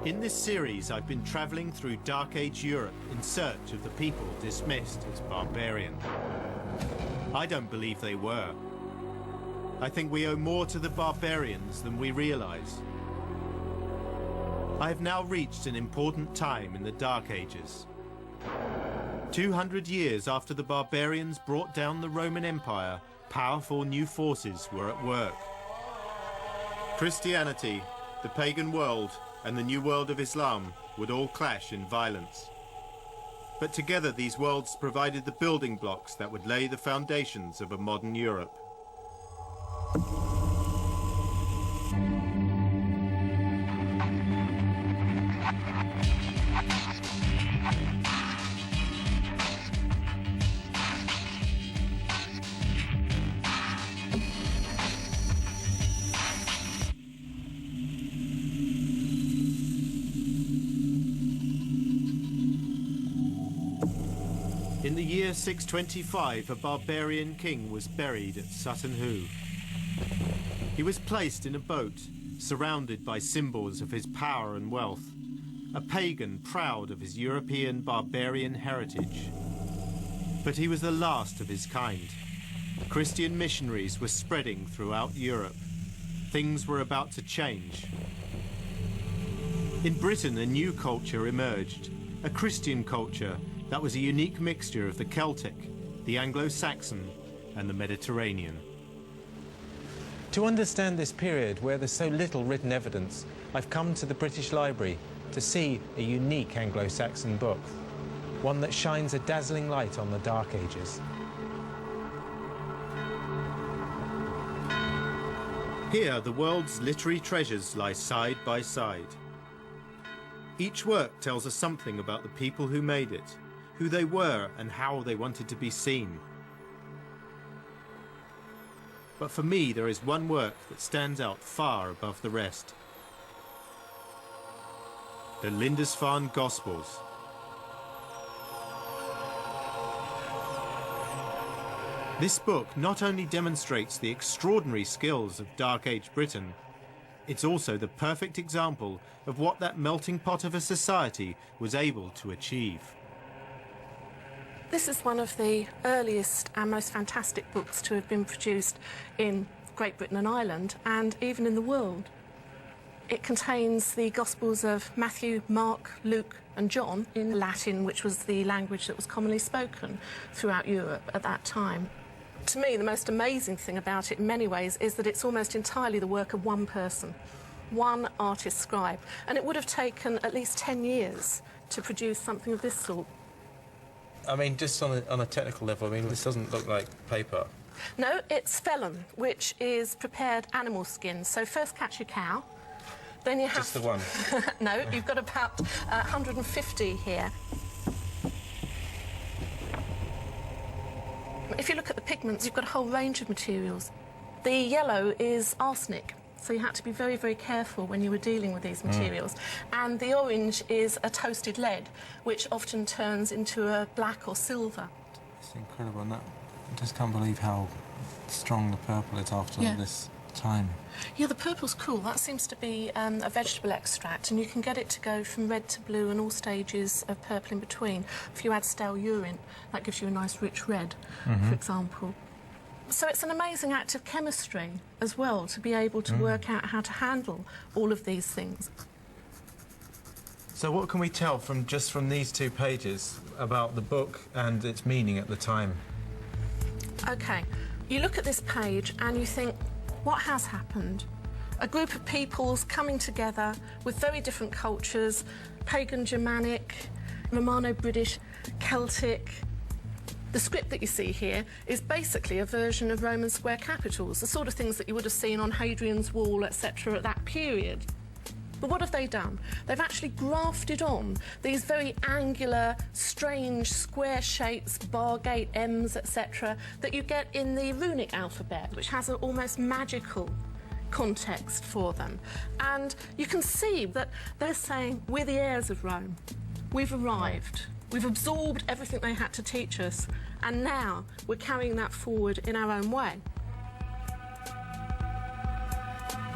In this series, I've been travelling through Dark Age Europe in search of the people dismissed as barbarian. I don't believe they were. I think we owe more to the barbarians than we realise. I have now reached an important time in the Dark Ages. 200 years after the barbarians brought down the Roman Empire, powerful new forces were at work. Christianity, the pagan world, and the new world of Islam would all clash in violence. But together these worlds provided the building blocks that would lay the foundations of a modern Europe. In the year 625, a barbarian king was buried at Sutton Hoo. He was placed in a boat, surrounded by symbols of his power and wealth, a pagan proud of his European barbarian heritage. But he was the last of his kind. Christian missionaries were spreading throughout Europe. Things were about to change. In Britain, a new culture emerged, a Christian culture that was a unique mixture of the Celtic, the Anglo-Saxon, and the Mediterranean. To understand this period where there's so little written evidence, I've come to the British Library to see a unique Anglo-Saxon book, one that shines a dazzling light on the Dark Ages. Here, the world's literary treasures lie side by side. Each work tells us something about the people who made it, who they were and how they wanted to be seen. But for me, there is one work that stands out far above the rest. The Lindisfarne Gospels. This book not only demonstrates the extraordinary skills of Dark Age Britain, it's also the perfect example of what that melting pot of a society was able to achieve. This is one of the earliest and most fantastic books to have been produced in Great Britain and Ireland, and even in the world. It contains the Gospels of Matthew, Mark, Luke and John in Latin, which was the language that was commonly spoken throughout Europe at that time. To me, the most amazing thing about it in many ways is that it's almost entirely the work of one person, one artist scribe, and it would have taken at least 10 years to produce something of this sort. I mean, just on a technical level, I mean, this doesn't look like paper. No, it's vellum, which is prepared animal skin. So first catch your cow, then you have... Just the one? No, you've got about 150 here. If you look at the pigments, you've got a whole range of materials. The yellow is arsenic, so you had to be very, very careful when you were dealing with these materials. And the orange is a toasted lead, which often turns into a black or silver. It's incredible, and I just can't believe how strong the purple is after this time. Yeah, the purple's cool. That seems to be a vegetable extract, and you can get it to go from red to blue and all stages of purple in between. If you add stale urine, that gives you a nice rich red, for example. So it's an amazing act of chemistry as well to be able to work out how to handle all of these things. So what can we tell from these 2 pages about the book and its meaning at the time? OK, you look at this page and you think, what has happened? A group of peoples coming together with very different cultures, pagan, Germanic, Romano-British, Celtic. The script that you see here is basically a version of Roman square capitals, the sort of things that you would have seen on Hadrian's Wall, etc. at that period. But what have they done? They've actually grafted on these very angular, strange, square shapes, bar gate M's, etc., that you get in the runic alphabet, which has an almost magical context for them. And you can see that they're saying, we're the heirs of Rome. We've arrived. We've absorbed everything they had to teach us, and now we're carrying that forward in our own way.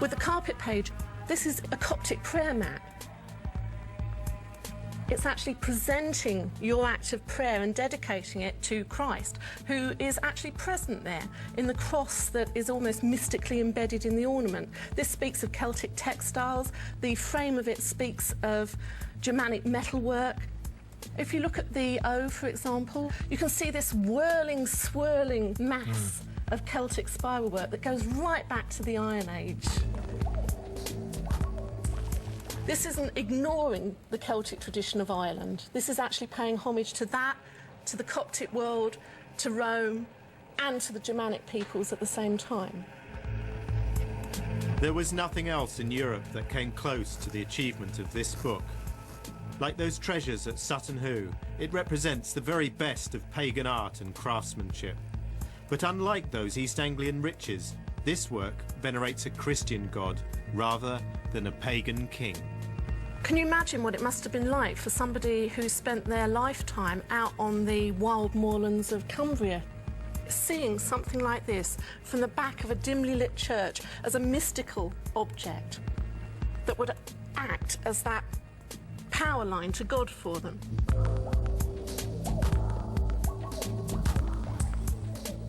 With the carpet page, this is a Coptic prayer mat. It's actually presenting your act of prayer and dedicating it to Christ, who is actually present there in the cross that is almost mystically embedded in the ornament. This speaks of Celtic textiles. The frame of it speaks of Germanic metalwork. If you look at the O, for example, you can see this whirling, swirling mass of Celtic spiral work that goes right back to the Iron Age. This isn't ignoring the Celtic tradition of Ireland. This is actually paying homage to that, to the Coptic world, to Rome, and to the Germanic peoples at the same time. There was nothing else in Europe that came close to the achievement of this book. Like those treasures at Sutton Hoo, it represents the very best of pagan art and craftsmanship. But unlike those East Anglian riches, this work venerates a Christian god rather than a pagan king. Can you imagine what it must have been like for somebody who spent their lifetime out on the wild moorlands of Cumbria, seeing something like this from the back of a dimly lit church as a mystical object that would act as that power line to God for them?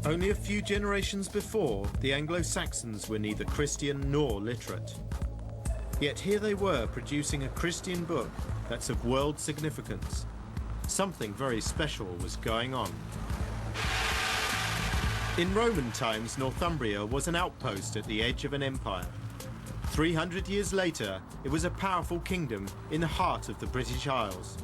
Only a few generations before, the Anglo-Saxons were neither Christian nor literate. Yet here they were producing a Christian book that's of world significance. Something very special was going on. In Roman times, Northumbria was an outpost at the edge of an empire. 300 years later, it was a powerful kingdom in the heart of the British Isles.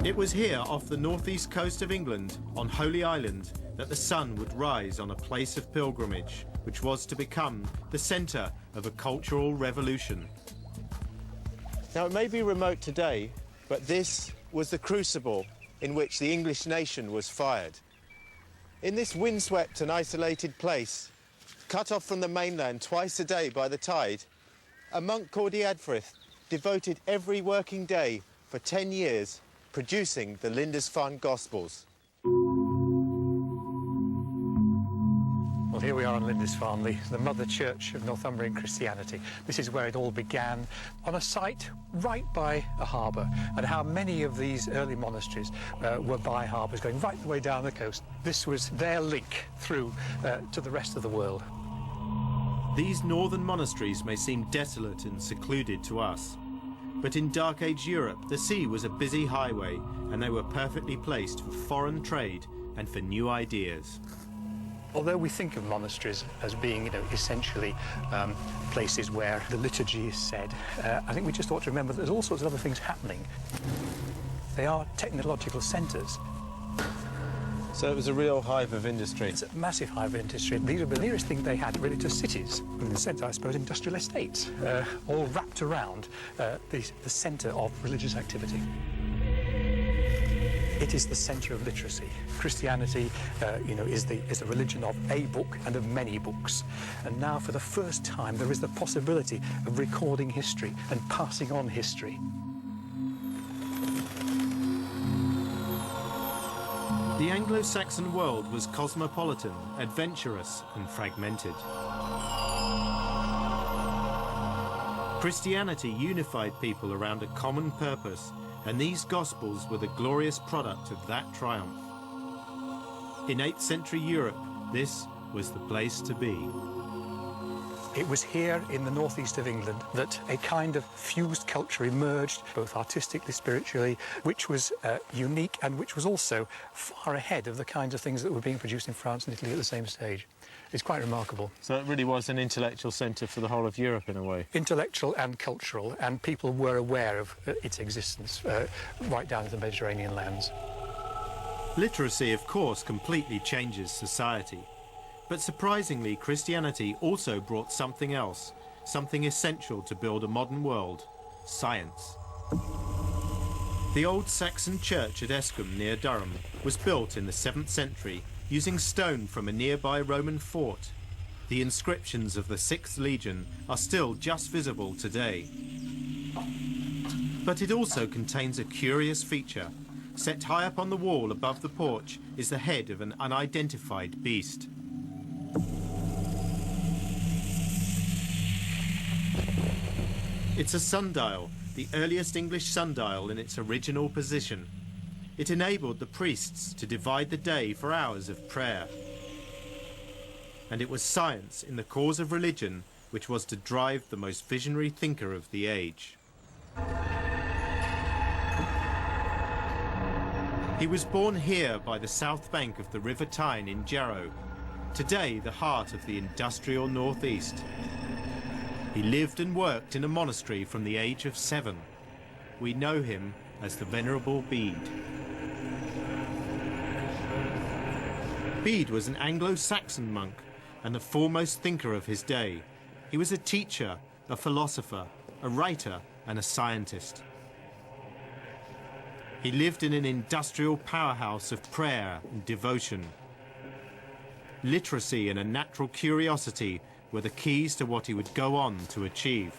It was here off the northeast coast of England, on Holy Island, that the sun would rise on a place of pilgrimage, which was to become the centre of a cultural revolution. Now, it may be remote today, but this was the crucible in which the English nation was fired. In this windswept and isolated place, cut off from the mainland twice a day by the tide, a monk called Ep3 devoted every working day for 10 years producing the Lindisfarne Gospels. Well, here we are in Lindisfarne, the mother church of Northumbrian Christianity. This is where it all began, on a site right by a harbour, and how many of these early monasteries were by harbours going right the way down the coast. This was their link through to the rest of the world. These northern monasteries may seem desolate and secluded to us, but in Dark Age Europe, the sea was a busy highway, and they were perfectly placed for foreign trade and for new ideas. Although we think of monasteries as being, essentially places where the liturgy is said, I think we just ought to remember that there's all sorts of other things happening. They are technological centres. So it was a real hive of industry. It's a massive hive of industry. These are the nearest thing they had really to cities. In a sense, I suppose, industrial estates, all wrapped around the centre of religious activity. It is the centre of literacy. Christianity, is the religion of a book and of many books. And now, for the first time, there is the possibility of recording history and passing on history. The Anglo-Saxon world was cosmopolitan, adventurous, and fragmented. Christianity unified people around a common purpose, and these Gospels were the glorious product of that triumph. In 8th century Europe, this was the place to be. It was here in the northeast of England that a kind of fused culture emerged, both artistically, spiritually, which was unique and which was also far ahead of the kinds of things that were being produced in France and Italy at the same stage. It's quite remarkable. So it really was an intellectual centre for the whole of Europe, in a way. Intellectual and cultural, and people were aware of its existence right down to the Mediterranean lands. Literacy, of course, completely changes society. But surprisingly, Christianity also brought something else, something essential to build a modern world: science. The old Saxon church at Escombe near Durham was built in the 7th century using stone from a nearby Roman fort. The inscriptions of the 6th Legion are still just visible today. But it also contains a curious feature. Set high up on the wall above the porch is the head of an unidentified beast. It's a sundial, the earliest English sundial in its original position. It enabled the priests to divide the day for hours of prayer. And it was science in the cause of religion which was to drive the most visionary thinker of the age. He was born here by the south bank of the River Tyne in Jarrow, today the heart of the industrial northeast. He lived and worked in a monastery from the age of 7. We know him as the Venerable Bede. Bede was an Anglo-Saxon monk and the foremost thinker of his day. He was a teacher, a philosopher, a writer, and a scientist. He lived in an industrial powerhouse of prayer and devotion. Literacy and a natural curiosity were the keys to what he would go on to achieve.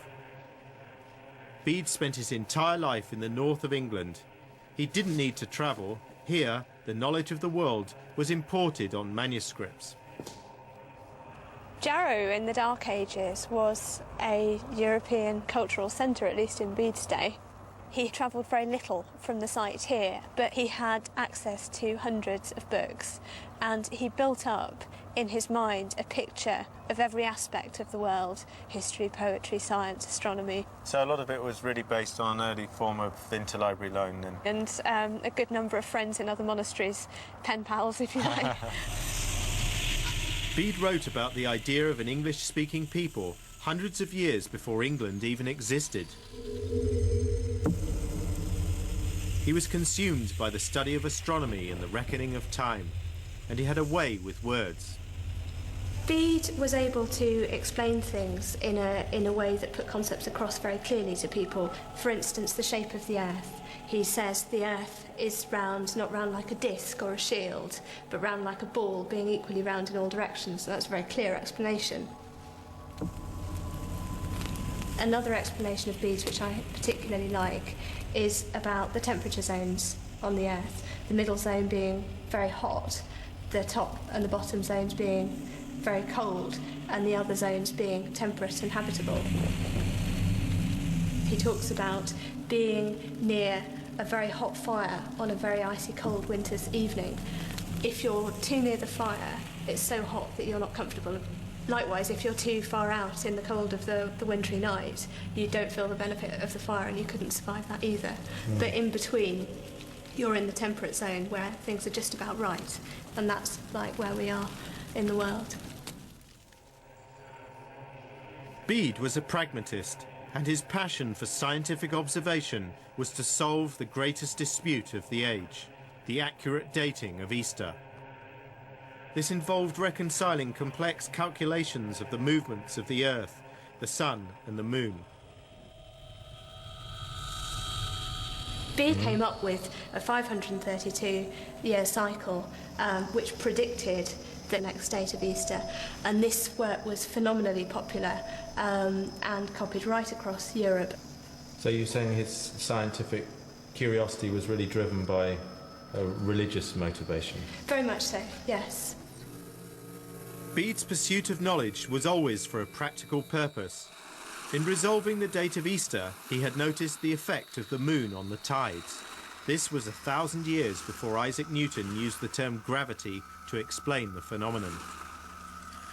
Bede spent his entire life in the north of England. He didn't need to travel. Here, the knowledge of the world was imported on manuscripts. Jarrow in the Dark Ages was a European cultural centre, at least in Bede's day. He travelled very little from the site here, but he had access to hundreds of books, and he built up in his mind a picture of every aspect of the world: history, poetry, science, astronomy. So a lot of it was really based on an early form of interlibrary loan then? And a good number of friends in other monasteries, pen pals if you like. Bede wrote about the idea of an English-speaking people hundreds of years before England even existed. He was consumed by the study of astronomy and the reckoning of time, and he had a way with words. Bede was able to explain things in a way that put concepts across very clearly to people. For instance, the shape of the earth. He says the earth is round, not round like a disc or a shield, but round like a ball, being equally round in all directions. So that's a very clear explanation. Another explanation of Bede's, which I particularly like, is about the temperature zones on the earth. The middle zone being very hot, the top and the bottom zones being very cold, and the other zones being temperate and habitable. He talks about being near a very hot fire on a very icy cold winter's evening. If you're too near the fire, it's so hot that you're not comfortable. Likewise, if you're too far out in the cold of the wintry night, you don't feel the benefit of the fire and you couldn't survive that either. But in between, you're in the temperate zone where things are just about right, and that's like where we are in the world. Bede was a pragmatist, and his passion for scientific observation was to solve the greatest dispute of the age, the accurate dating of Easter. This involved reconciling complex calculations of the movements of the Earth, the Sun and the Moon. Bede came up with a 532-year cycle which predicted the next date of Easter, and this work was phenomenally popular and copied right across Europe. So you're saying his scientific curiosity was really driven by a religious motivation? Very much so, yes. Bede's pursuit of knowledge was always for a practical purpose. In resolving the date of Easter, he had noticed the effect of the moon on the tides. This was 1,000 years before Isaac Newton used the term gravity to explain the phenomenon.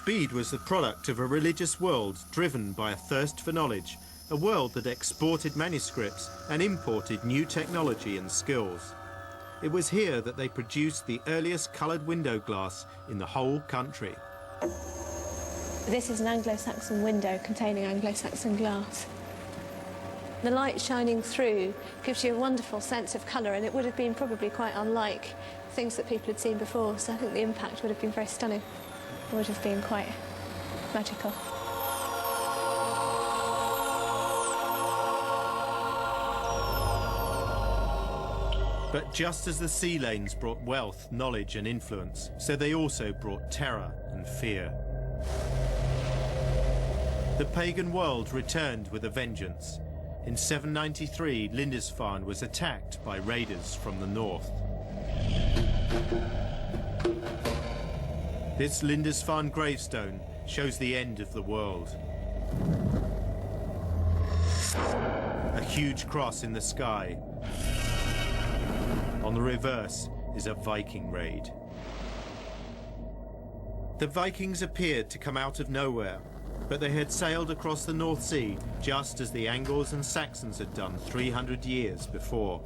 Bede was the product of a religious world driven by a thirst for knowledge, a world that exported manuscripts and imported new technology and skills. It was here that they produced the earliest coloured window glass in the whole country. This is an Anglo-Saxon window containing Anglo-Saxon glass. The light shining through gives you a wonderful sense of colour, and it would have been probably quite unlike things that people had seen before, so I think the impact would have been very stunning. It would have been quite magical. But just as the sea lanes brought wealth, knowledge and influence, so they also brought terror and fear. The pagan world returned with a vengeance. In 793, Lindisfarne was attacked by raiders from the north. This Lindisfarne gravestone shows the end of the world. A huge cross in the sky. On the reverse is a Viking raid. The Vikings appeared to come out of nowhere, but they had sailed across the North Sea just as the Angles and Saxons had done 300 years before.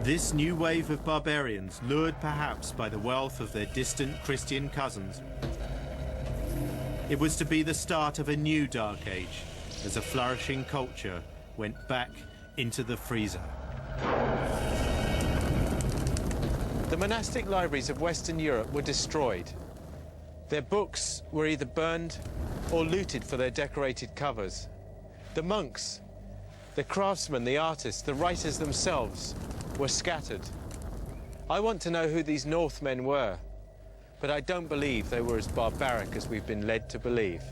This new wave of barbarians, lured perhaps by the wealth of their distant Christian cousins, it was to be the start of a new dark age, as a flourishing culture went back into the freezer. The monastic libraries of Western Europe were destroyed. Their books were either burned or looted for their decorated covers. The monks, the craftsmen, the artists, the writers themselves were scattered. I want to know who these Northmen were, but I don't believe they were as barbaric as we've been led to believe.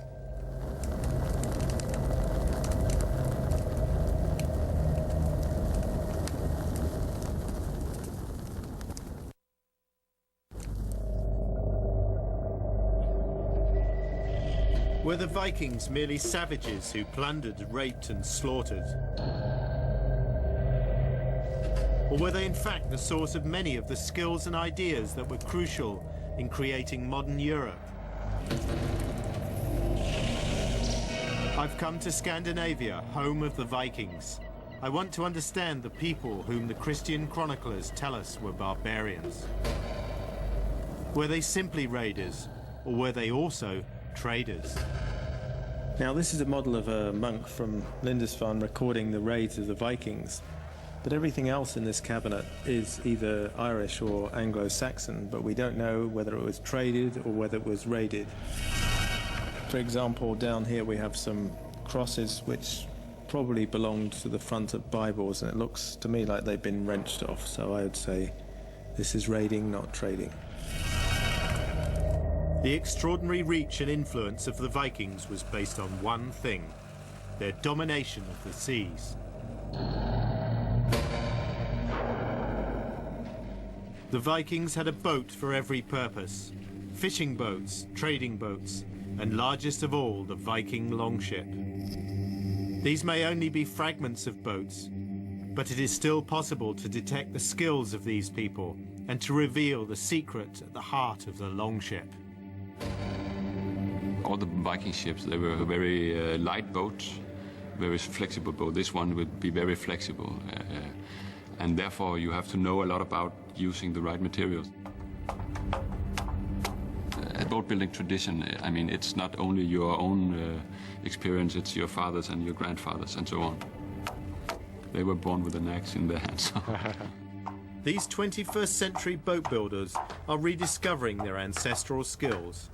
Were the Vikings merely savages who plundered, raped and slaughtered? Or were they in fact the source of many of the skills and ideas that were crucial in creating modern Europe? I've come to Scandinavia, home of the Vikings. I want to understand the people whom the Christian chroniclers tell us were barbarians. Were they simply raiders, or were they also traders? Now, this is a model of a monk from Lindisfarne recording the raids of the Vikings, but everything else in this cabinet is either Irish or Anglo-Saxon, but we don't know whether it was traded or whether it was raided. For example, down here we have some crosses which probably belonged to the front of Bibles, and it looks to me like they've been wrenched off, so I would say this is raiding, not trading. The extraordinary reach and influence of the Vikings was based on one thing: their domination of the seas. The Vikings had a boat for every purpose: fishing boats, trading boats, and largest of all, the Viking longship. These may only be fragments of boats, but it is still possible to detect the skills of these people and to reveal the secret at the heart of the longship. All the Viking ships, they were very light boats, very flexible boat. This one would be very flexible, and therefore you have to know a lot about using the right materials. A boat building tradition, I mean, it's not only your own experience, it's your fathers and your grandfathers and so on. They were born with an axe in their hands. These 21st century boat builders are rediscovering their ancestral skills.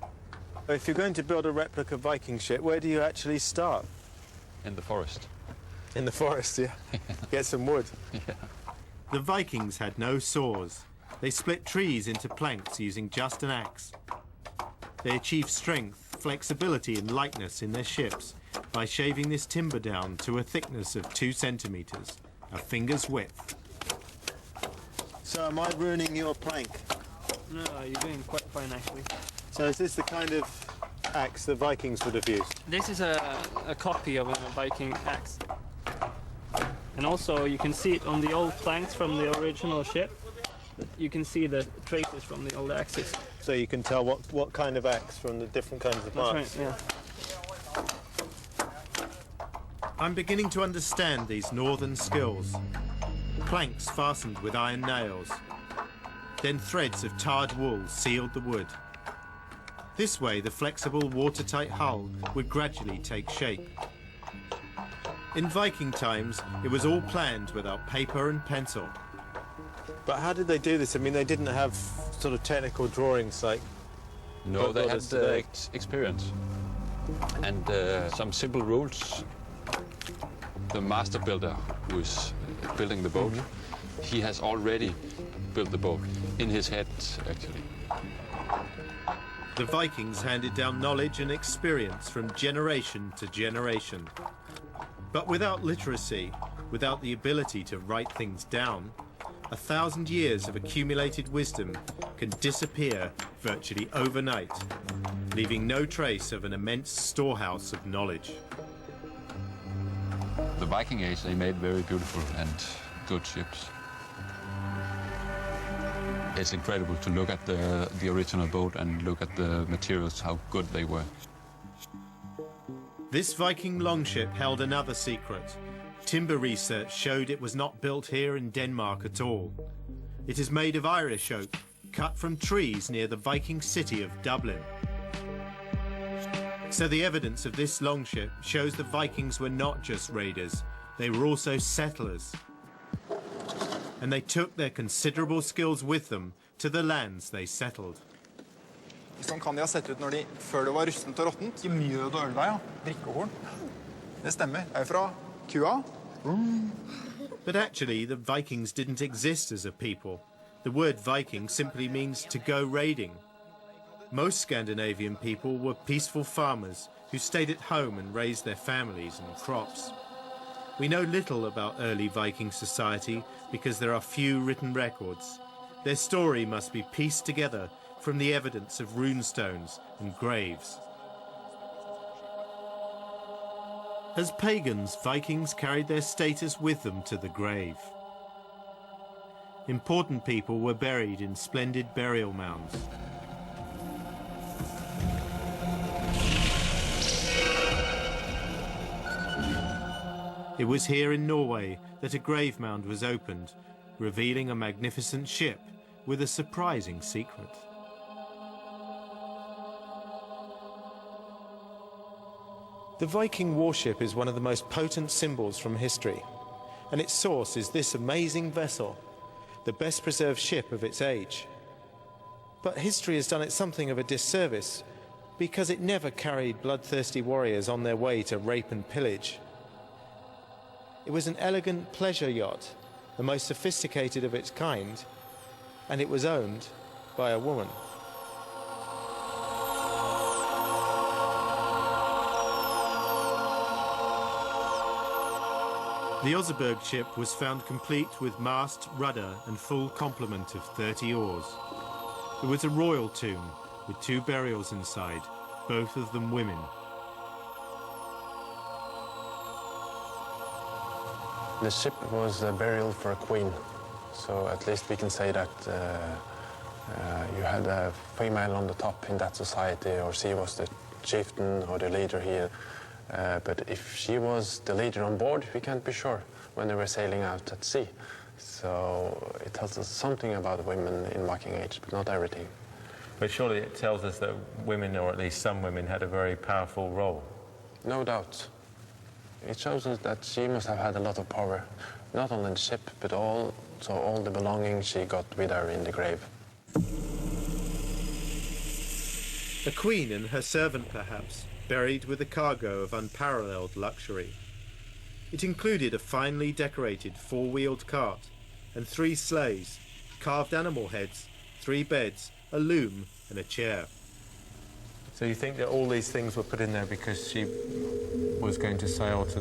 If you're going to build a replica Viking ship, where do you actually start? In the forest. In the forest, yeah. Get some wood. Yeah. The Vikings had no saws. They split trees into planks using just an axe. They achieved strength, flexibility and lightness in their ships by shaving this timber down to a thickness of 2 centimeters, a finger's width. So am I ruining your plank? No, you're doing quite fine actually. So is this the kind of axe the Vikings would have used? This is a copy of a Viking axe. And also you can see it on the old planks from the original ship. You can see the traces from the old axes. So you can tell what kind of axe from the different kinds of marks. That's right, yeah. I'm beginning to understand these northern skills. Planks fastened with iron nails. Then threads of tarred wool sealed the wood. This way, the flexible, watertight hull would gradually take shape. In Viking times, it was all planned without paper and pencil. But how did they do this? I mean, they didn't have sort of technical drawings like... No, they had experience and some simple rules. The master builder who is building the boat, he has already built the boat in his head, actually. The Vikings handed down knowledge and experience from generation to generation. But without literacy, without the ability to write things down, 1,000 years of accumulated wisdom can disappear virtually overnight, leaving no trace of an immense storehouse of knowledge. Viking Age, they made very beautiful and good ships. It's incredible to look at the original boat and look at the materials, how good they were. This Viking longship held another secret. Timber research showed it was not built here in Denmark at all. It is made of Irish oak, cut from trees near the Viking city of Dublin. So the evidence of this longship shows the Vikings were not just raiders, they were also settlers. And they took their considerable skills with them to the lands they settled. Sånn kan de ha sett ut når de, før det var rustent og råttent. I mjød og ølvei, ja. Drikkehorn. Det stemmer. Det er fra kua. But actually, the Vikings didn't exist as a people. The word Viking simply means to go raiding. Most Scandinavian people were peaceful farmers who stayed at home and raised their families and crops. We know little about early Viking society because there are few written records. Their story must be pieced together from the evidence of runestones and graves. As pagans, Vikings carried their status with them to the grave. Important people were buried in splendid burial mounds. It was here in Norway that a grave mound was opened, revealing a magnificent ship with a surprising secret. The Viking warship is one of the most potent symbols from history, and its source is this amazing vessel, the best preserved ship of its age. But history has done it something of a disservice because it never carried bloodthirsty warriors on their way to rape and pillage. It was an elegant pleasure yacht, the most sophisticated of its kind, and it was owned by a woman. The Oseberg ship was found complete with mast, rudder and full complement of 30 oars. It was a royal tomb with 2 burials inside, both of them women. The ship was a burial for a queen, so at least we can say that you had a female on the top in that society, or she was the chieftain or the leader here. But if she was the leader on board, we can't be sure when they were sailing out at sea. So it tells us something about women in Viking Age, but not everything. But surely it tells us that women, or at least some women, had a very powerful role. No doubt. It shows us that she must have had a lot of power, not only the ship, but also all the belongings she got with her in the grave. A queen and her servant, perhaps, buried with a cargo of unparalleled luxury. It included a finely decorated 4-wheeled cart and 3 sleighs, carved animal heads, 3 beds, a loom and a chair. So you think that all these things were put in there because she was going to sail to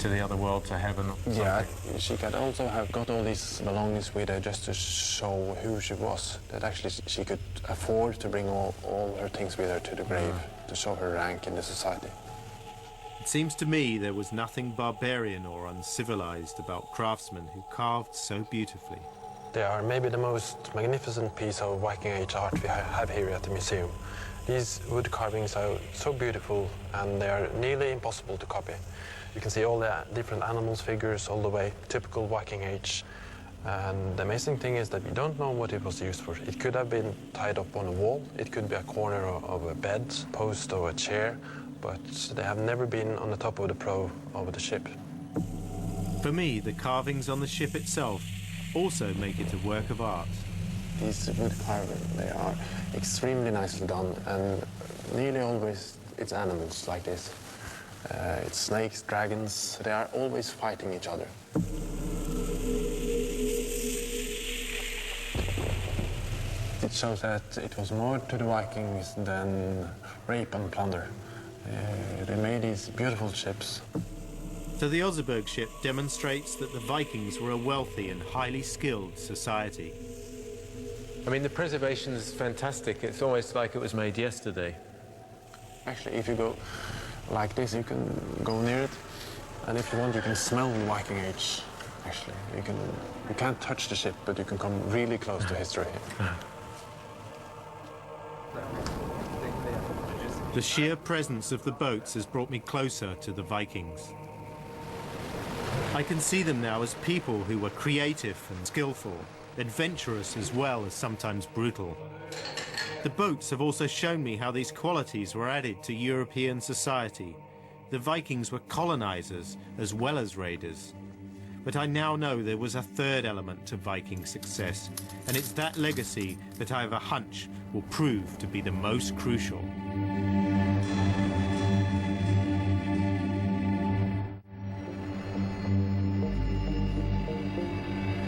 the other world, to heaven or something? Yeah, she could also have got all these belongings with her just to show who she was, that actually she could afford to bring all her things with her to the grave, to show her rank in the society. It seems to me there was nothing barbarian or uncivilized about craftsmen who carved so beautifully. They are maybe the most magnificent piece of Viking Age art we have here at the museum. These wood carvings are so beautiful and they are nearly impossible to copy. You can see all the different animals figures all the way, typical Viking Age. And the amazing thing is that we don't know what it was used for. It could have been tied up on a wall, it could be a corner of a bed, post or a chair, but they have never been on the top of the prow of the ship. For me, the carvings on the ship itself also make it a work of art. These wood carvings, they are extremely nicely done, and nearly always it's animals like this. It's snakes, dragons, they are always fighting each other. It shows that it was more to the Vikings than rape and plunder. They made these beautiful ships. So the Oseberg ship demonstrates that the Vikings were a wealthy and highly skilled society. I mean, the preservation is fantastic. It's almost like it was made yesterday. Actually, if you go like this, you can go near it. And if you want, you can smell the Viking Age, actually. You can't touch the ship, but you can come really close to history. The sheer presence of the boats has brought me closer to the Vikings. I can see them now as people who were creative and skillful, adventurous as well as sometimes brutal. The boats have also shown me how these qualities were added to European society. The Vikings were colonizers as well as raiders. But I now know there was a third element to Viking success, and it's that legacy that I have a hunch will prove to be the most crucial.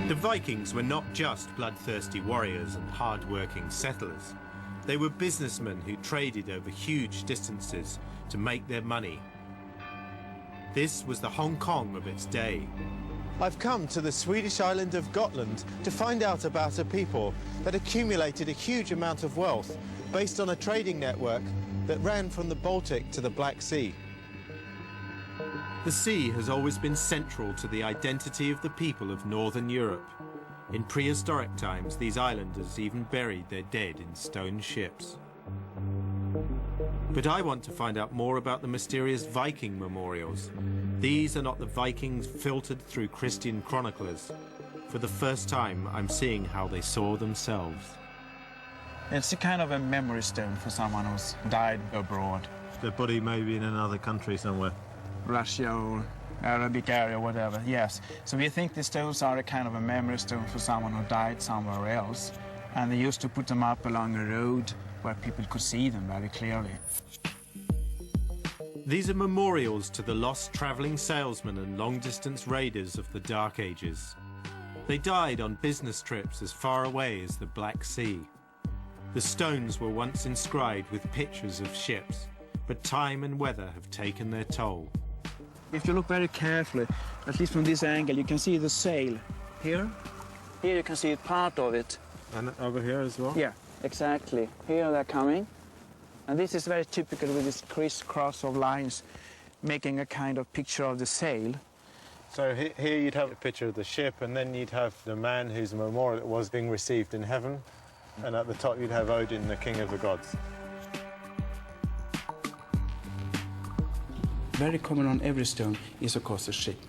The Vikings were not just bloodthirsty warriors and hard-working settlers. They were businessmen who traded over huge distances to make their money. This was the Hong Kong of its day. I've come to the Swedish island of Gotland to find out about a people that accumulated a huge amount of wealth based on a trading network that ran from the Baltic to the Black Sea. The sea has always been central to the identity of the people of Northern Europe. In prehistoric times, these islanders even buried their dead in stone ships. But I want to find out more about the mysterious Viking memorials. These are not the Vikings filtered through Christian chroniclers. For the first time, I'm seeing how they saw themselves. It's a kind of a memory stone for someone who's died abroad. The body may be in another country somewhere. Russia or Arabic area, whatever, yes. So we think the stones are a kind of a memory stone for someone who died somewhere else. And they used to put them up along a road where people could see them very clearly. These are memorials to the lost travelling salesmen and long-distance raiders of the Dark Ages. They died on business trips as far away as the Black Sea. The stones were once inscribed with pictures of ships, but time and weather have taken their toll. If you look very carefully, at least from this angle, you can see the sail here. Here you can see part of it. And over here as well? Yeah, exactly. Here they're coming. And this is very typical with this crisscross of lines, making a kind of picture of the sail. So here you'd have a picture of the ship, and then you'd have the man whose memorial was being received in heaven, and at the top you'd have Odin, the king of the gods. Very common on every stone is, of course, a ship.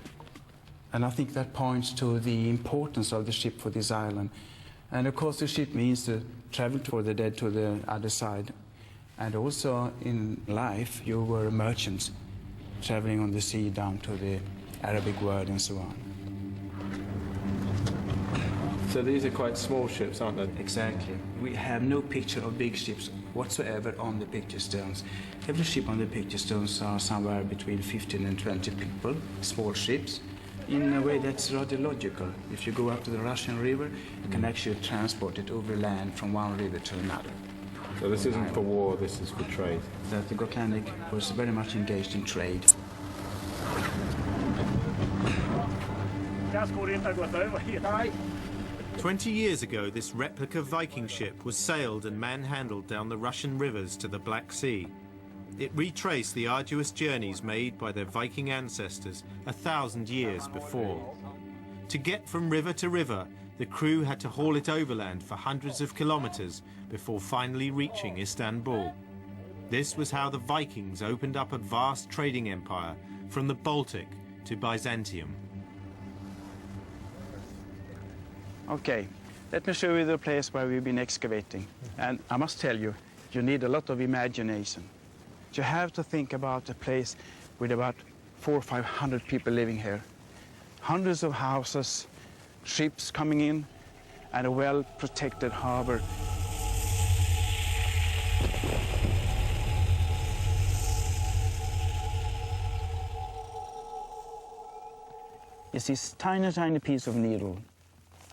And I think that points to the importance of the ship for this island. And, of course, the ship means to travel for the dead to the other side. And also, in life, you were merchants traveling on the sea down to the Arabic world and so on. So these are quite small ships, aren't they? Exactly. We have no picture of big ships whatsoever on the picture stones. Every ship on the picture stones are somewhere between 15 and 20 people, small ships, in a way that's rather logical. If you go up to the Russian River, you can actually transport it over land from one river to another. So this isn't for war, this is for trade. That the Gotlandic was very much engaged in trade. 20 years ago, this replica Viking ship was sailed and manhandled down the Russian rivers to the Black Sea. It retraced the arduous journeys made by their Viking ancestors 1,000 years before. To get from river to river, the crew had to haul it overland for hundreds of kilometers before finally reaching Istanbul. This was how the Vikings opened up a vast trading empire from the Baltic to Byzantium. Okay, let me show you the place where we've been excavating. And I must tell you, you need a lot of imagination. You have to think about a place with about 400 or 500 people living here. Hundreds of houses, ships coming in, and a well-protected harbor. It's this tiny, tiny piece of needle.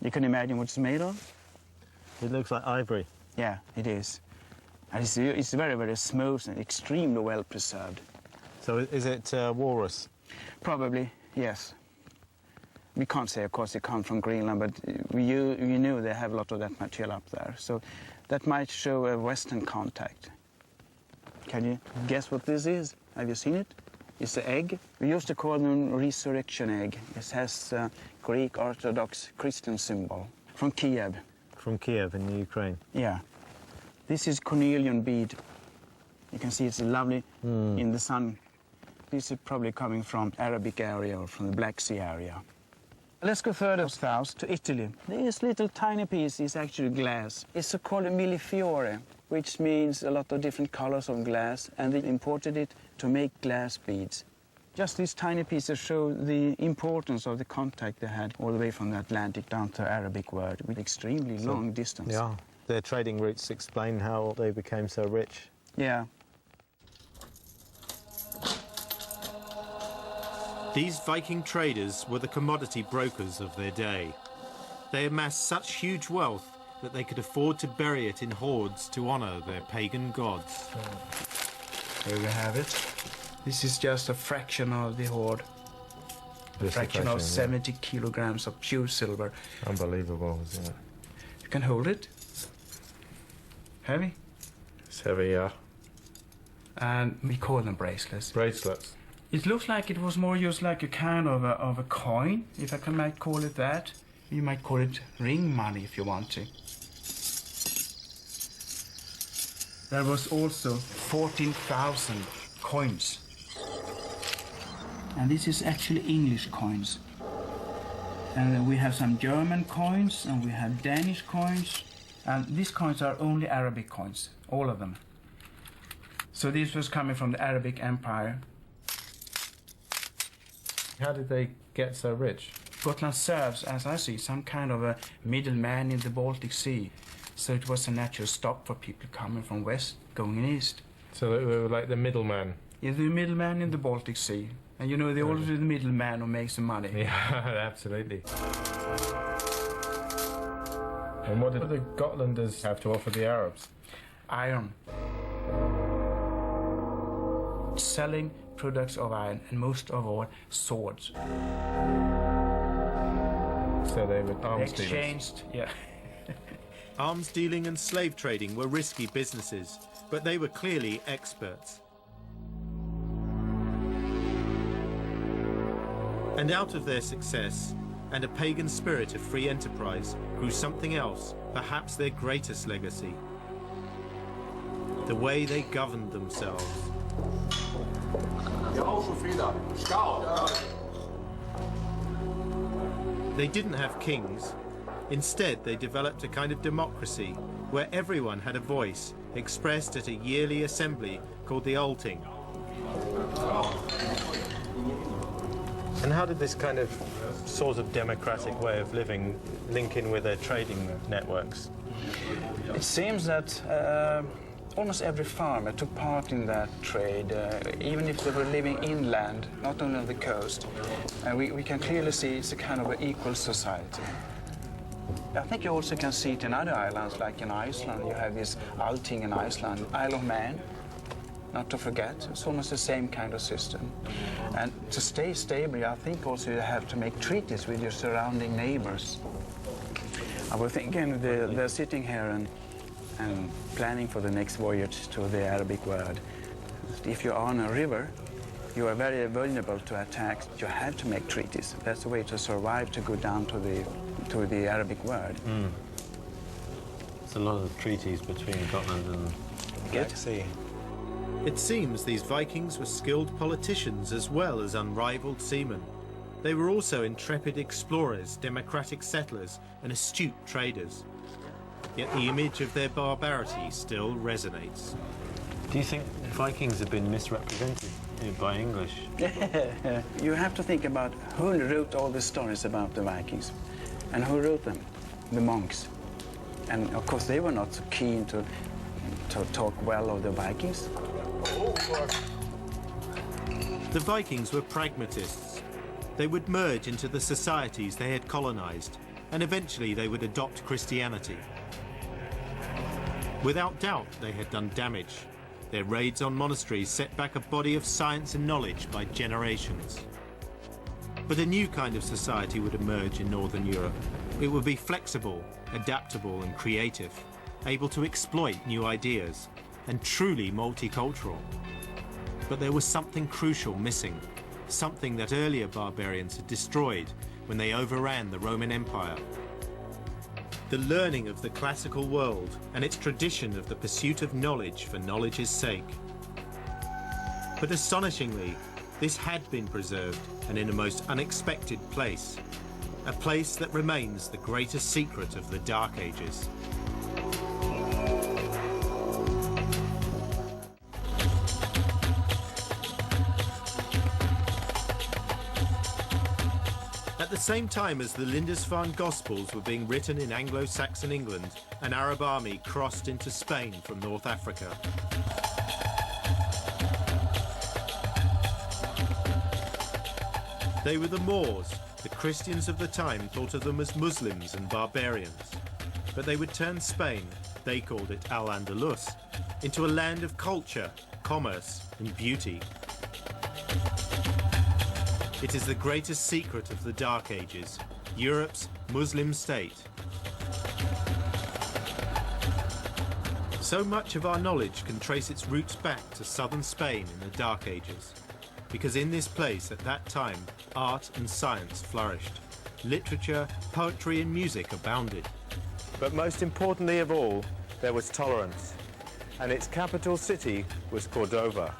You can imagine what it's made of? It looks like ivory. Yeah, it is. And it's very, very smooth and extremely well preserved. So is it walrus? Probably, yes. We can't say, of course, it comes from Greenland, but you knew they have a lot of that material up there. So that might show a Western contact. Can you guess what this is? Have you seen it? is the egg. We used to call them resurrection egg. It has Greek Orthodox Christian symbol from Kiev. From Kiev in the Ukraine? Yeah. This is cornelian bead. You can see it's lovely in the sun. This is probably coming from Arabic area or from the Black Sea area. Let's go further south to Italy. This little tiny piece is actually glass. It's called millefiore, which means a lot of different colors of glass, and they imported it to make glass beads. Just these tiny pieces show the importance of the contact they had all the way from the Atlantic down to Arabic world with extremely long distance. Yeah, their trading routes explain how they became so rich. Yeah. These Viking traders were the commodity brokers of their day. They amassed such huge wealth that they could afford to bury it in hoards to honor their pagan gods. Here we have it. This is just a fraction of the hoard. A fraction of 70 kilograms of pure silver. Unbelievable, isn't it? You can hold it. Heavy? It's heavy, yeah. And we call them bracelets. Bracelets. It looks like it was more used like a kind of a coin, if I might call it that. You might call it ring money if you want to. There was also 14,000 coins. And this is actually English coins. And we have some German coins, and we have Danish coins. And these coins are only Arabic coins, all of them. So this was coming from the Arabic Empire. How did they get so rich? Gotland serves, as I see, some kind of a middleman in the Baltic Sea. So it was a natural stop for people coming from west, going east. So they were like the middleman? Yeah, the middleman in the Baltic Sea. And you know, they're always the middleman who makes the money. Yeah, absolutely. And what did the Gotlanders have to offer the Arabs? Iron. Selling products of iron, and most of all, swords. So they were arms dealers? Exchanged, yeah. Arms dealing and slave trading were risky businesses, but they were clearly experts. And out of their success, and a pagan spirit of free enterprise, grew something else, perhaps their greatest legacy. The way they governed themselves. They didn't have kings. Instead, they developed a kind of democracy where everyone had a voice expressed at a yearly assembly called the Alting. And how did this kind of sort of democratic way of living link in with their trading networks? It seems that almost every farmer took part in that trade, even if they were living inland, not only on the coast. And we can clearly see it's a kind of an equal society. I think you also can see it in other islands, like in Iceland. You have this Alting in Iceland, Isle of Man, not to forget. It's almost the same kind of system. And to stay stable, I think also you have to make treaties with your surrounding neighbors. I was thinking they're sitting here and planning for the next voyage to the Arabic world. If you're on a river, you are very vulnerable to attacks. You have to make treaties. That's the way to survive, to go down to the Arabic world. It's a lot of treaties between Gotland and the Black Sea. It seems these Vikings were skilled politicians as well as unrivaled seamen. They were also intrepid explorers, democratic settlers, and astute traders. Yet the image of their barbarity still resonates. Do you think Vikings have been misrepresented by English? You have to think about who wrote all the stories about the Vikings and who wrote them, the monks. And of course they were not so keen to talk well of the Vikings. The Vikings were pragmatists. They would merge into the societies they had colonized, and eventually they would adopt Christianity. Without doubt, they had done damage. Their raids on monasteries set back a body of science and knowledge by generations. But a new kind of society would emerge in Northern Europe. It would be flexible, adaptable and creative, able to exploit new ideas, and truly multicultural. But there was something crucial missing, something that earlier barbarians had destroyed when they overran the Roman Empire. The learning of the classical world and its tradition of the pursuit of knowledge for knowledge's sake. But astonishingly, this had been preserved and in a most unexpected place. A place that remains the greatest secret of the Dark Ages. At the same time as the Lindisfarne Gospels were being written in Anglo-Saxon England, an Arab army crossed into Spain from North Africa. They were the Moors. The Christians of the time thought of them as Muslims and barbarians. But they would turn Spain, they called it Al-Andalus, into a land of culture, commerce and beauty. It is the greatest secret of the Dark Ages, Europe's Muslim state. So much of our knowledge can trace its roots back to southern Spain in the Dark Ages, because in this place at that time, art and science flourished. Literature, poetry and music abounded. But most importantly of all, there was tolerance, and its capital city was Cordoba.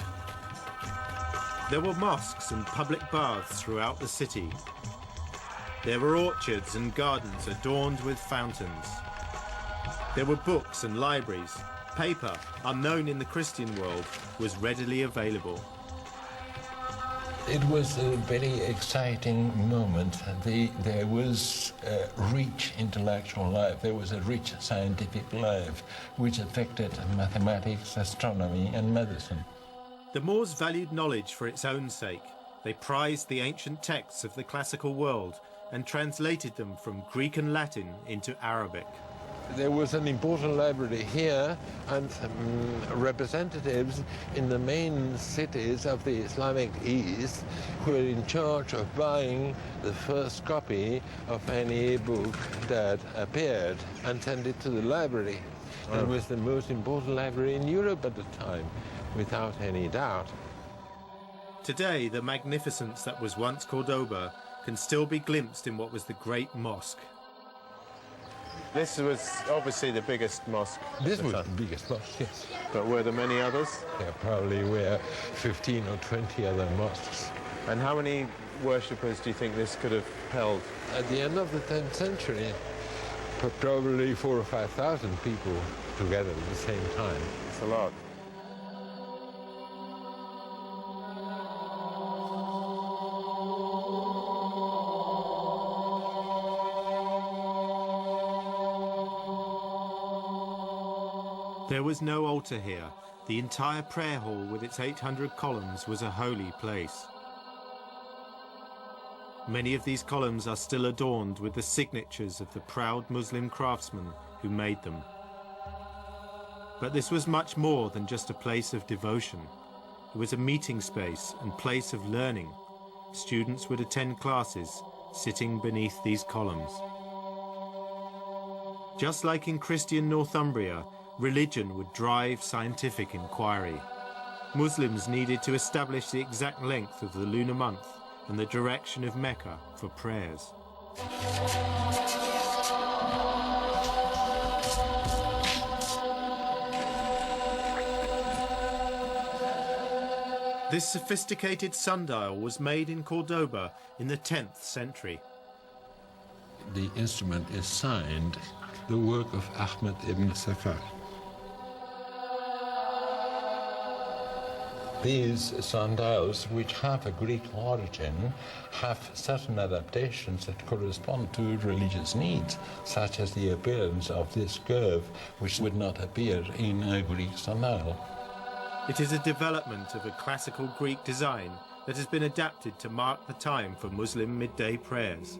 There were mosques and public baths throughout the city. There were orchards and gardens adorned with fountains. There were books and libraries. Paper, unknown in the Christian world, was readily available. It was a very exciting moment. There was a rich intellectual life. There was a rich scientific life, which affected mathematics, astronomy, and medicine. The Moors valued knowledge for its own sake. They prized the ancient texts of the classical world and translated them from Greek and Latin into Arabic. There was an important library here, and representatives in the main cities of the Islamic East who were in charge of buying the first copy of any book that appeared and sent it to the library. Oh. It was the most important library in Europe at the time, without any doubt. Today, the magnificence that was once Cordoba can still be glimpsed in what was the Great Mosque. This was obviously the biggest mosque. This was the biggest mosque, yes. But were there many others? There probably were 15 or 20 other mosques. And how many worshippers do you think this could have held? At the end of the 10th century, probably 4,000 or 5,000 people together at the same time. It's a lot. There was no altar here. The entire prayer hall with its 800 columns was a holy place. Many of these columns are still adorned with the signatures of the proud Muslim craftsmen who made them. But this was much more than just a place of devotion. It was a meeting space and place of learning. Students would attend classes, sitting beneath these columns. Just like in Christian Northumbria, religion would drive scientific inquiry. Muslims needed to establish the exact length of the lunar month and the direction of Mecca for prayers. This sophisticated sundial was made in Cordoba in the 10th century. The instrument is signed, the work of Ahmed ibn Safar. These sundials, which have a Greek origin, have certain adaptations that correspond to religious needs, such as the appearance of this curve, which would not appear in a Greek sundial. It is a development of a classical Greek design that has been adapted to mark the time for Muslim midday prayers.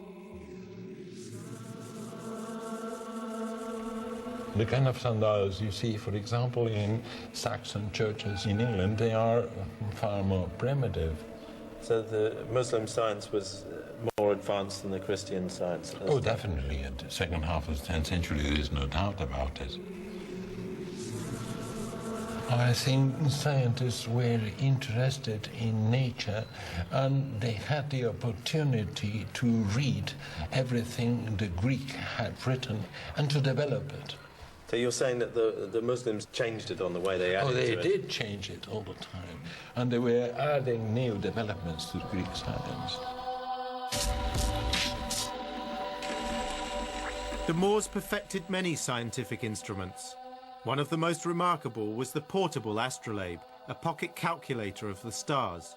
The kind of sundials you see, for example, in Saxon churches in England, they are far more primitive. So the Muslim science was more advanced than the Christian science? Oh, definitely. At the second half of the 10th century, there is no doubt about it. I think scientists were interested in nature and they had the opportunity to read everything the Greek had written and to develop it. So you're saying that the Muslims changed it on the way they added to it? Oh, they did change it all the time. And they were adding new developments to Greek science. The Moors perfected many scientific instruments. One of the most remarkable was the portable astrolabe, a pocket calculator of the stars.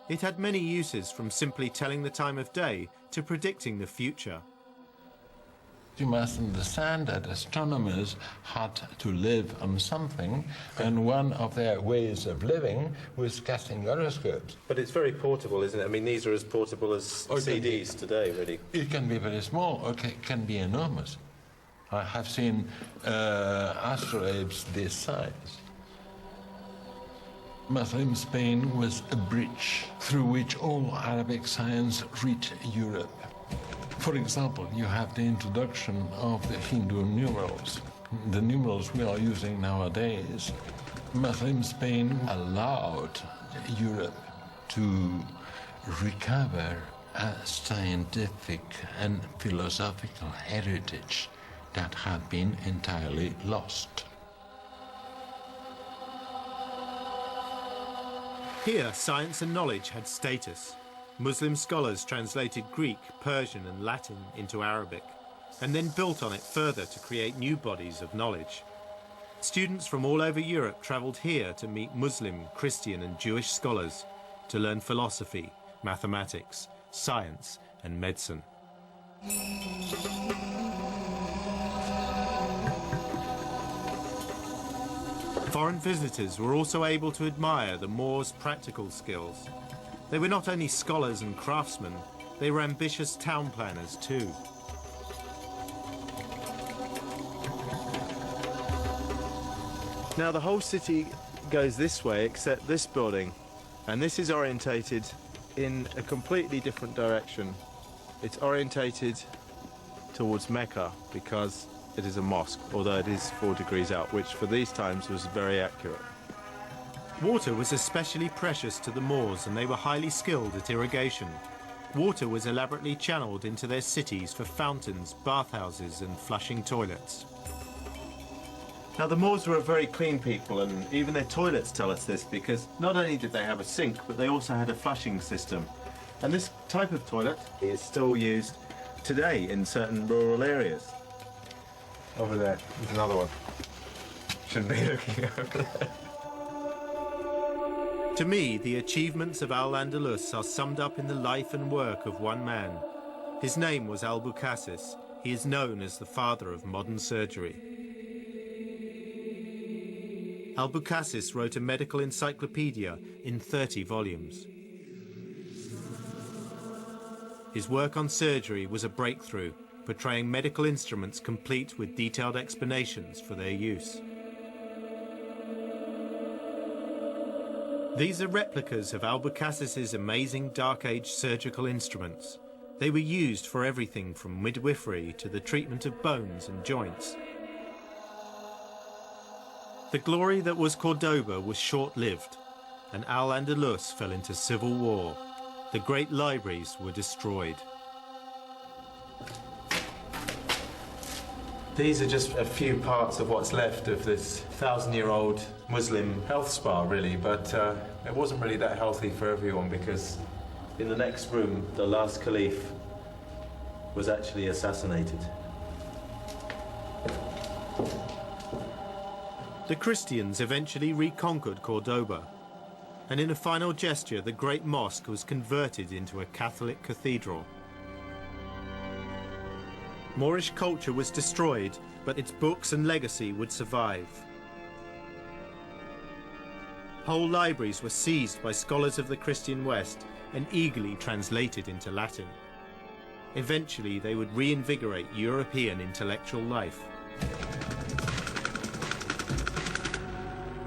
It had many uses, from simply telling the time of day to predicting the future. You must understand that astronomers had to live on something, and one of their ways of living was casting horoscopes. But it's very portable, isn't it? I mean, these are as portable as CDs today, really. It can be very small, or it can be enormous. I have seen astrolabes this size. Muslim Spain was a bridge through which all Arabic science reached Europe. For example, you have the introduction of the Hindu numerals. The numerals we are using nowadays. Muslim Spain allowed Europe to recover a scientific and philosophical heritage that had been entirely lost. Here, science and knowledge had status. Muslim scholars translated Greek, Persian and Latin into Arabic, and then built on it further to create new bodies of knowledge. Students from all over Europe travelled here to meet Muslim, Christian and Jewish scholars to learn philosophy, mathematics, science and medicine. Foreign visitors were also able to admire the Moors' practical skills. They were not only scholars and craftsmen, they were ambitious town planners too. Now the whole city goes this way except this building, and this is orientated in a completely different direction. It's orientated towards Mecca because it is a mosque, although it is 4 degrees out, which for these times was very accurate. Water was especially precious to the Moors, and they were highly skilled at irrigation. Water was elaborately channeled into their cities for fountains, bathhouses and flushing toilets. Now the Moors were a very clean people, and even their toilets tell us this, because not only did they have a sink, but they also had a flushing system. And this type of toilet is still used today in certain rural areas. Over there, there's another one. Shouldn't be looking over there. To me, the achievements of Al-Andalus are summed up in the life and work of one man. His name was Al-Bukassis. He is known as the father of modern surgery. Al-Bukassis wrote a medical encyclopedia in 30 volumes. His work on surgery was a breakthrough, portraying medical instruments complete with detailed explanations for their use. These are replicas of Al-Bukassis's amazing Dark Age surgical instruments. They were used for everything from midwifery to the treatment of bones and joints. The glory that was Cordoba was short-lived, and Al-Andalus fell into civil war. The great libraries were destroyed. These are just a few parts of what's left of this 1,000-year-old Muslim health spa, really, but it wasn't really that healthy for everyone, because in the next room, the last caliph was actually assassinated. The Christians eventually reconquered Cordoba, and in a final gesture, the great mosque was converted into a Catholic cathedral. Moorish culture was destroyed, but its books and legacy would survive. Whole libraries were seized by scholars of the Christian West and eagerly translated into Latin. Eventually, they would reinvigorate European intellectual life.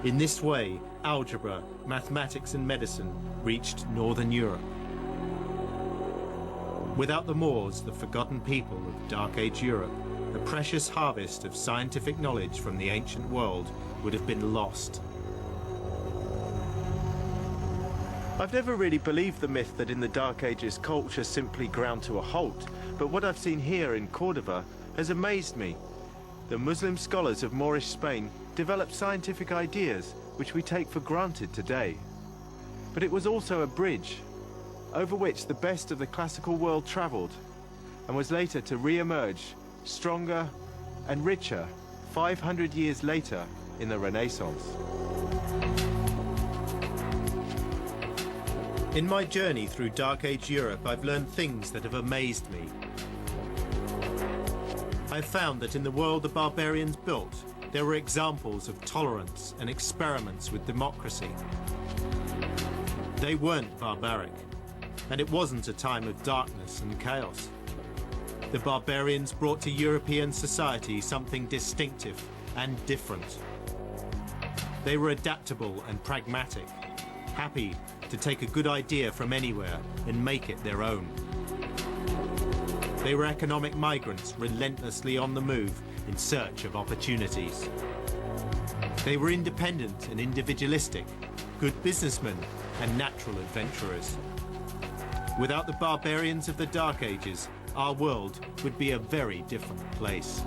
In this way, algebra, mathematics and medicine reached Northern Europe. Without the Moors, the forgotten people of Dark Age Europe, the precious harvest of scientific knowledge from the ancient world would have been lost. I've never really believed the myth that in the Dark Ages culture simply ground to a halt, but what I've seen here in Cordova has amazed me. The Muslim scholars of Moorish Spain developed scientific ideas which we take for granted today. But it was also a bridge over which the best of the classical world travelled and was later to re-emerge stronger and richer 500 years later in the Renaissance. In my journey through Dark Age Europe, I've learned things that have amazed me. I've found that in the world the barbarians built, there were examples of tolerance and experiments with democracy. They weren't barbaric, and it wasn't a time of darkness and chaos. The barbarians brought to European society something distinctive and different. They were adaptable and pragmatic, happy to take a good idea from anywhere and make it their own. They were economic migrants relentlessly on the move in search of opportunities. They were independent and individualistic, good businessmen and natural adventurers. Without the barbarians of the Dark Ages, our world would be a very different place.